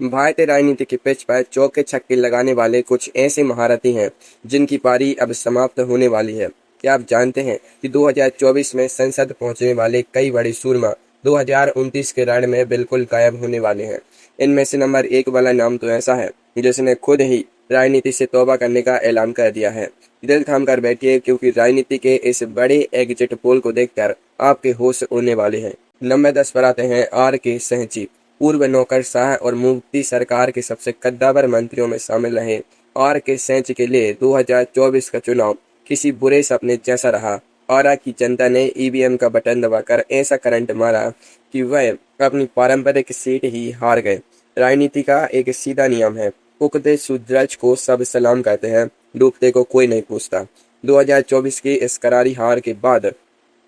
भारतीय राजनीति के पिच पर चौके छक्के लगाने वाले कुछ ऐसे महारथी हैं जिनकी पारी अब समाप्त होने वाली है। क्या आप जानते हैं कि 2024 में संसद पहुंचने वाले कई बड़े सूरमा 2029 के रण में बिल्कुल गायब होने वाले हैं। इनमें से नंबर 1 वाला नाम तो ऐसा है जिसने खुद ही राजनीति से तौबा करने का ऐलान कर दिया है। दिल थाम कर बैठिए, क्योंकि राजनीति के इस बड़े एग्जिट पोल को देखकर आपके होश उड़ने वाले हैं। नंबर 10 पर आते हैं R.K. सहजी। पूर्व नौकरशाह और मोदी सरकार के सबसे कद्दावर मंत्रियों में शामिल रहे R.K. सहज के लिए 2024 का चुनाव किसी बुरे सपने जैसा रहा। आरा की जनता ने ईवीएम का बटन दबाकर ऐसा करंट मारा कि वह अपनी पारंपरिक सीट ही हार गए। राजनीति का एक सीधा नियम है, उगते सूरज को सब सलाम कहते हैं, डूबते को कोई नहीं पूछता। 2024 की इस करारी हार के बाद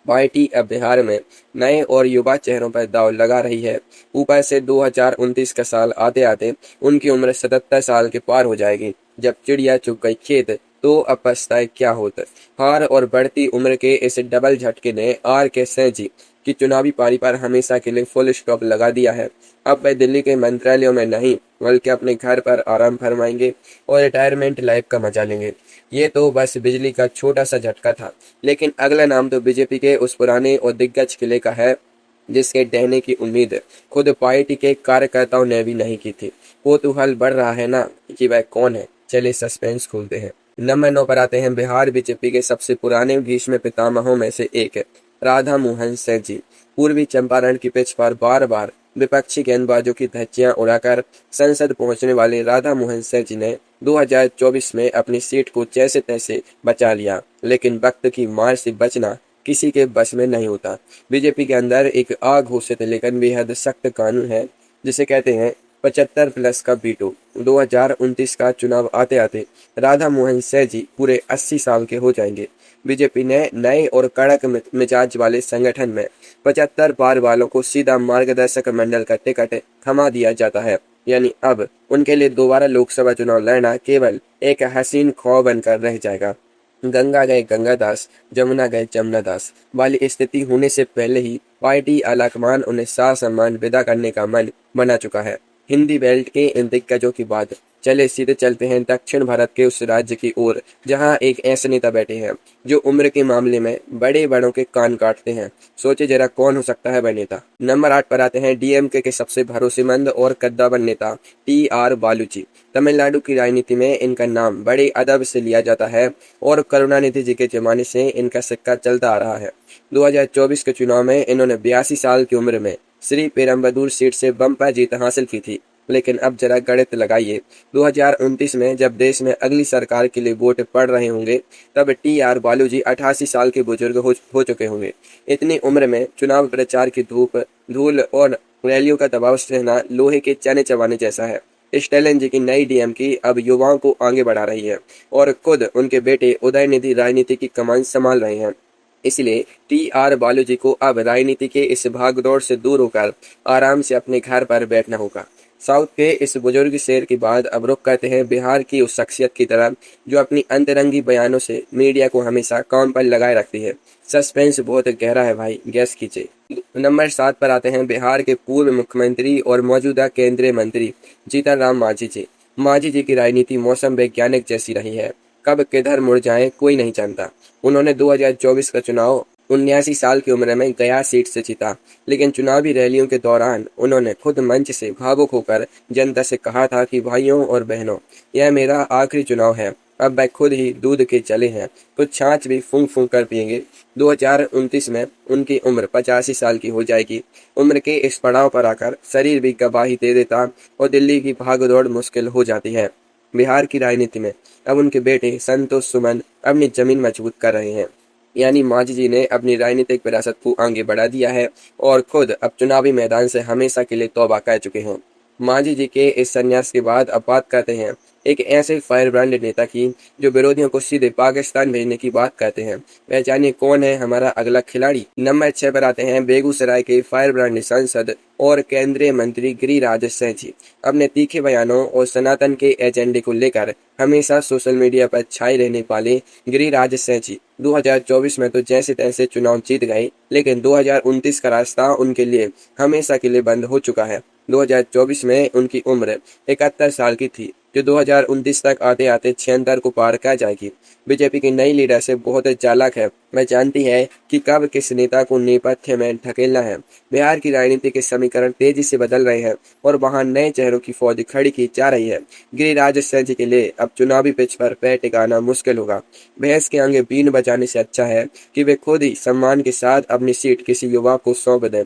पार्टी अब बिहार में नए और युवा चेहरों पर दांव लगा रही है। ऊपर से 2029 का साल आते आते उनकी उम्र 77 साल के पार हो जाएगी। जब चिड़िया चुग गई खेत तो अब पछताए क्या होता। हार और बढ़ती उम्र के इस डबल झटके ने R.K. सहजी की चुनावी पारी पर हमेशा के लिए फुल स्टॉप लगा दिया है। अब वे दिल्ली के मंत्रालयों में नहीं बल्कि अपने घर पर आराम फरमाएंगे और रिटायरमेंट लाइफ का मजा लेंगे। ये तो बस बिजली का छोटा सा झटका था, लेकिन अगला नाम तो बीजेपी के उस पुराने और दिग्गज किले का है जिसके ढहने की उम्मीद खुद पार्टी के कार्यकर्ताओं ने भी नहीं की थी। कौतूहल बढ़ रहा है ना कि वह कौन है। चलिए सस्पेंस खोलते हैं। नंबर 9 पर आते हैं बिहार बीजेपी के सबसे पुराने भीष्म पितामहों में से एक राधा मोहन सिंह जी। पूर्वी चंपारण की पिच पर बार बार विपक्षी गेंदबाजों की धज्जियां उड़ाकर संसद पहुंचने वाले राधा मोहन सिंह जी ने 2024 में अपनी सीट को जैसे तैसे बचा लिया, लेकिन वक्त की मार से बचना किसी के बस में नहीं होता। बीजेपी के अंदर एक अघोषित लेकिन बेहद सख्त कानून है जिसे कहते हैं 75+ का वीटो। 2029 का चुनाव आते आते राधा मोहन सिंह जी पूरे 80 साल के हो जाएंगे। बीजेपी ने नए और कड़क मिजाज वाले संगठन में 75 पार वालों को सीधा मार्गदर्शक मंडल का टिकट थमा दिया जाता है। यानी अब उनके लिए दोबारा लोकसभा चुनाव लड़ना केवल एक हसीन ख्वाब बनकर रह जाएगा। गंगा गए गंगादास, जमुना गए जमुनादास वाली स्थिति होने से पहले ही पार्टी आलाकमान उन्हें साथ सम्मान विदा करने का मन बना चुका है। हिंदी बेल्ट के इन दिग्गजों की बात चले सीधे चलते हैं दक्षिण भारत के उस राज्य की ओर जहां एक ऐसे नेता बैठे हैं जो उम्र के मामले में बड़े बड़ों के कान काटते हैं। सोचे जरा कौन हो सकता है वह नेता। नंबर 8 पर आते हैं डीएमके के सबसे भरोसेमंद और कद्दावर नेता TR बालू जी। तमिलनाडु की राजनीति में इनका नाम बड़े अदब से लिया जाता है और करुणानिधि जी के जमाने से इनका सिक्का चलता आ रहा है। 2024 के चुनाव में इन्होंने 82 साल की उम्र में श्री पेरम्बदूर सीट से बम्पर जीत हासिल की थी। लेकिन अब जरा गणित लगाइए, 2029 में जब देश में अगली सरकार के लिए वोट पड़ रहे होंगे तब TR बालू जी 88 साल के बुजुर्ग हो चुके होंगे। इतनी उम्र में चुनाव प्रचार की धूप धूल और रैलियों का दबाव सहना लोहे के चने चबाने जैसा है। इस टैलेंट जी की नई डीएम की अब युवाओं को आगे बढ़ा रही है और खुद उनके बेटे उदयनिधि राजनीति की कमान संभाल रहे हैं। इसलिए TR बालू जी को अब राजनीति के इस भागदौड़ से दूर होकर आराम से अपने घर पर बैठना होगा। साउथ के इस बुजुर्ग शेर के बाद अब रुख करते हैं बिहार की उस शख्सियत की तरफ जो अपनी अंतरंगी बयानों से मीडिया को हमेशा काम पर लगाए रखती है। सस्पेंस बहुत गहरा है भाई, गैस कीजिए। नंबर 7 पर आते हैं बिहार के पूर्व मुख्यमंत्री और मौजूदा केंद्रीय मंत्री जीतन राम मांझी जी। मांझी जी की राजनीति मौसम वैज्ञानिक जैसी रही है, कब किधर मुड़ जाए कोई नहीं जानता। उन्होंने 2024 का चुनाव 79 साल की उम्र में गया सीट से जीता, लेकिन चुनावी रैलियों के दौरान उन्होंने खुद मंच से भावुक होकर जनता से कहा था कि भाइयों और बहनों, यह मेरा आखिरी चुनाव है। अब वह खुद ही दूध के चले हैं तो छाछ भी फूंक फूंक कर पिएंगे। 2029 में उनकी उम्र 85 साल की हो जाएगी। उम्र के इस पड़ाव पर आकर शरीर भी गवाही दे देता और दिल्ली की भागदौड़ मुश्किल हो जाती है। बिहार की राजनीति में अब उनके बेटे संतोष सुमन अपनी जमीन मजबूत कर रहे हैं। यानी मांझी जी ने अपनी राजनीतिक विरासत को आगे बढ़ा दिया है और खुद अब चुनावी मैदान से हमेशा के लिए तौबा कर चुके हैं। मांझी जी के इस संन्यास के बाद अब बात करते हैं एक ऐसे फायर ब्रांड नेता की जो विरोधियों को सीधे पाकिस्तान भेजने की बात करते हैं। वह जानिए कौन है हमारा अगला खिलाड़ी। नंबर 6 पर आते हैं बेगूसराय के फायर ब्रांड सांसद और केंद्रीय मंत्री गिरिराज सिंह जी। अपने तीखे बयानों और सनातन के एजेंडे को लेकर हमेशा सोशल मीडिया पर छाए रहने वाले गिरिराज सिंह जी 2024 में तो जैसे तैसे चुनाव जीत गए, लेकिन 2029 का रास्ता उनके लिए हमेशा के लिए बंद हो चुका है। 2024 में उनकी उम्र 71 साल की थी, जो 2029 तक आते आते 76 को पार कर जाएगी। बीजेपी की नई लीडरशिप बहुत चालाक है। वह जानती है कि कब किस नेता को नेपथ्य में ढकेलना है। बिहार की राजनीति के समीकरण तेजी से बदल रहे हैं और वहां नए चेहरों की फौज खड़ी की जा रही है। गिरिराज सिंह जी के लिए अब चुनावी पिच पर पैर टिकाना मुश्किल होगा। भैंस के आगे बीन बजाने से अच्छा है कि वे खुद ही सम्मान के साथ अपनी सीट किसी युवा को सौंप दें।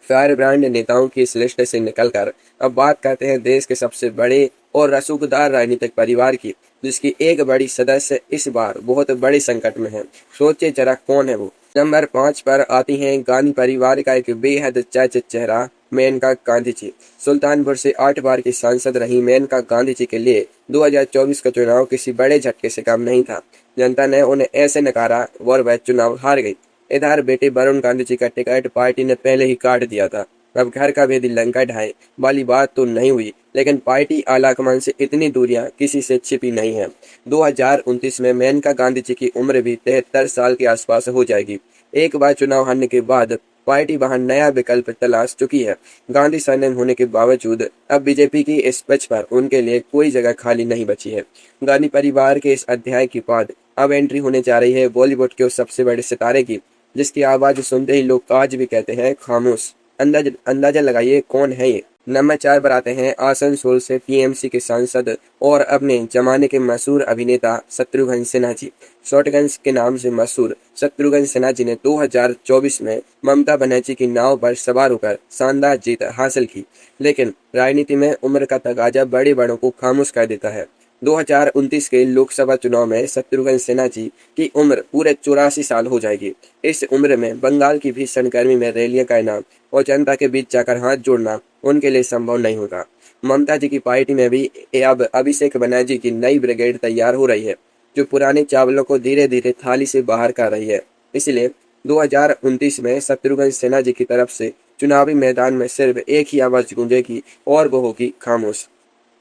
फायर ब्रांड नेताओं की इस लिस्ट से निकलकर अब बात करते हैं देश के सबसे बड़े और रसूखदार राजनीतिक परिवार की, जिसकी एक बड़ी सदस्य इस बार बहुत बड़े संकट में है। सोचिए जरा कौन है वो। नंबर 5 पर आती हैं गांधी परिवार का एक बेहद चर्चित चेहरा, मेनका गांधी जी। सुल्तानपुर से 8 बार की सांसद रही मेनका गांधी जी के लिए 2024 का चुनाव किसी बड़े झटके से कम नहीं था। जनता ने उन्हें ऐसे नकारा और वह चुनाव हार गई। इधर बेटे वरुण गांधी जी का टिकट पार्टी ने पहले ही काट दिया था। अब घर का भेदी लंका ढाए वाली बात तो नहीं हुई, लेकिन पार्टी आलाकमान से इतनी दूरियां किसी से छिपी नहीं है। 2029 में मेनका गांधी जी की उम्र भी 73 साल के आसपास हो जाएगी। एक बार चुनाव हारने के बाद पार्टी वहां नया विकल्प तलाश चुकी है। गांधी सरनेम होने के बावजूद अब बीजेपी की इस पिच पर उनके लिए कोई जगह खाली नहीं बची है। गांधी परिवार के इस अध्याय के बाद अब एंट्री होने जा रही है बॉलीवुड के उस सबसे बड़े सितारे की, जिसकी आवाज सुनते ही लोग आज भी कहते हैं खामोश। अंदाजा लगाइए कौन है ये। नंबर 4 पर आते हैं आसनसोल से टीएमसी के सांसद और अपने जमाने के मशहूर अभिनेता शत्रुघ्न सिन्हा जी। शॉटगन्स के नाम से मशहूर शत्रुघ्न सिन्हा जी ने 2024 में ममता बनर्जी की नाव पर सवार होकर शानदार जीत हासिल की, लेकिन राजनीति में उम्र का तगाजा बड़े बड़ों को खामोश कर देता है। 2029 के लोकसभा चुनाव में शत्रुघ्न सिन्हा जी की उम्र पूरे 84 साल हो जाएगी। इस उम्र में बंगाल की भीषण गर्मी में रैलियां करना और जनता के बीच जाकर हाथ जोड़ना उनके लिए संभव नहीं होगा। ममता जी की पार्टी में भी अब अभिषेक बनर्जी की नई ब्रिगेड तैयार हो रही है, जो पुराने चावलों को धीरे धीरे थाली से बाहर कर रही है। इसलिए 2029 में शत्रुघ्न सिन्हा जी की तरफ से चुनावी मैदान में सिर्फ एक ही आवाज गूंजेगी और वो होगी खामोश।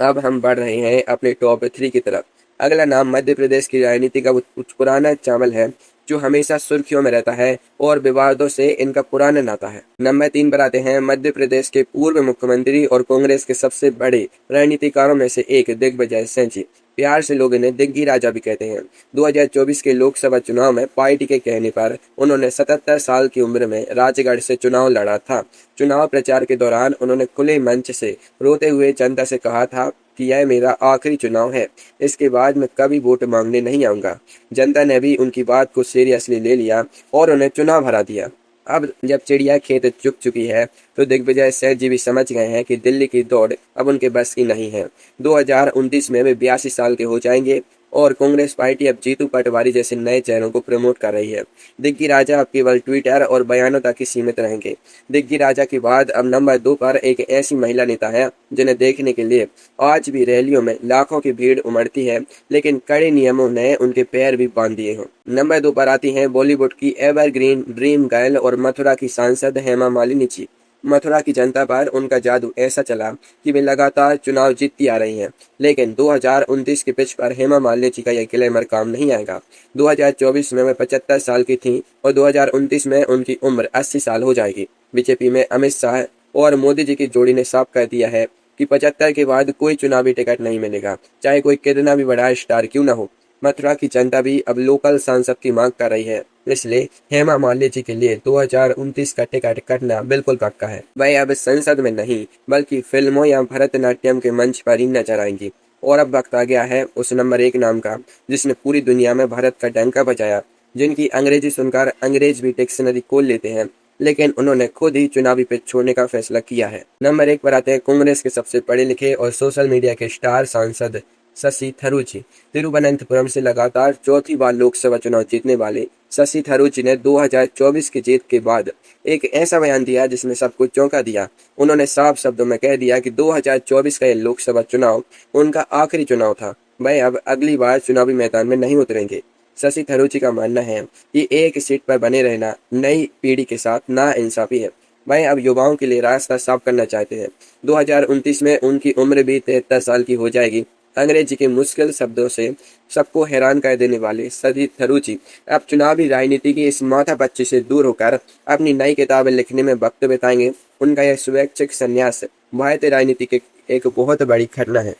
अब हम बढ़ रहे हैं अपने टॉप 3 की तरफ। अगला नाम मध्य प्रदेश की राजनीति का कुछ पुराना चावल है, जो हमेशा सुर्खियों में रहता है और विवादों से इनका पुराना नाता है। नंबर 3 पर आते हैं मध्य प्रदेश के पूर्व मुख्यमंत्री और कांग्रेस के सबसे बड़े राजनीतिकारों में से एक दिग्विजय सिंह जी। प्यार से लोग इन्हें दिग्गी राजा भी कहते हैं। 2024 के लोकसभा चुनाव में पार्टी के कहने पर उन्होंने 77 साल की उम्र में राजगढ़ से चुनाव लड़ा था। चुनाव प्रचार के दौरान उन्होंने खुले मंच से रोते हुए जनता से कहा था कि यह मेरा आखिरी चुनाव है, इसके बाद मैं कभी वोट मांगने नहीं आऊंगा। जनता ने भी उनकी बात को सीरियसली ले लिया और उन्हें चुनाव हरा दिया। अब जब चिड़िया खेत चुक चुकी है, तो दिग्विजय सिंह जी भी समझ गए हैं कि दिल्ली की दौड़ अब उनके बस की नहीं है। 2029 में वे 82 साल के हो जाएंगे और कांग्रेस पार्टी अब जीतू पटवारी जैसे नए चेहरों को प्रमोट कर रही है। दिग्गी राजा अब केवल ट्विटर और बयानों तक ही सीमित रहेंगे। दिग्गी राजा के बाद अब नंबर 2 पर एक ऐसी महिला नेता है जिन्हें देखने के लिए आज भी रैलियों में लाखों की भीड़ उमड़ती है, लेकिन कड़े नियमों ने उनके पैर भी बांध दिए हों। नंबर 2 पर आती हैं बॉलीवुड की एवरग्रीन ड्रीम गर्ल और मथुरा की सांसद हेमा मालिनी जी। मथुरा की जनता पर उनका जादू ऐसा चला कि वे लगातार चुनाव जीतती आ रही हैं, लेकिन 2029 के पिच पर हेमा मालिनी जी का यह ग्लैमर काम नहीं आएगा। 2024 में वे 75 साल की थीं और 2029 में उनकी उम्र 80 साल हो जाएगी। बीजेपी में अमित शाह और मोदी जी की जोड़ी ने साफ कर दिया है कि 75 के बाद कोई चुनावी टिकट नहीं मिलेगा, चाहे कोई कितना भी बड़ा स्टार क्यों न हो। मथुरा की जनता भी अब लोकल सांसद की मांग कर रही है, इसलिए हेमा मालिनी जी के लिए 2029 का टिकट कटना बिल्कुल पक्का है। वह अब संसद में नहीं बल्कि फिल्मों या भरतनाट्यम के मंच पर ही नजर आएंगी। और अब वक्त आ गया है उस नंबर 1 नाम का, जिसने पूरी दुनिया में भारत का डंका बजाया, जिनकी अंग्रेजी सुनकर अंग्रेज भी डिक्शनरी खोल लेते हैं, लेकिन उन्होंने खुद ही चुनावी पिच छोड़ने का फैसला किया है। नंबर 1 पर आते हैं कांग्रेस के सबसे पढ़े लिखे और सोशल मीडिया के स्टार सांसद शशि थरूर जी। तिरुवनंतपुरम से लगातार चौथी बार लोकसभा चुनाव जीतने वाले शशि थरूर जी ने 2024 की जीत के बाद एक ऐसा बयान दिया जिसने सबको चौंका दिया। उन्होंने साफ शब्दों में कह दिया कि 2024 का यह लोकसभा चुनाव उनका आखिरी चुनाव था। वह अब अगली बार चुनावी मैदान में नहीं उतरेंगे। शशि थरूर जी का मानना है कि एक सीट पर बने रहना नई पीढ़ी के साथ नाइंसाफी है। वह अब युवाओं के लिए रास्ता साफ करना चाहते हैं। 2029 में उनकी उम्र भी 73 साल की हो जाएगी। अंग्रेजी के मुश्किल शब्दों से सबको हैरान कर देने वाले शशि थरूर जी अब चुनावी राजनीति की इस माथापच्ची से दूर होकर अपनी नई किताबें लिखने में वक्त बिताएंगे। उनका यह स्वैच्छिक संन्यास भारतीय राजनीति की एक बहुत बड़ी घटना है।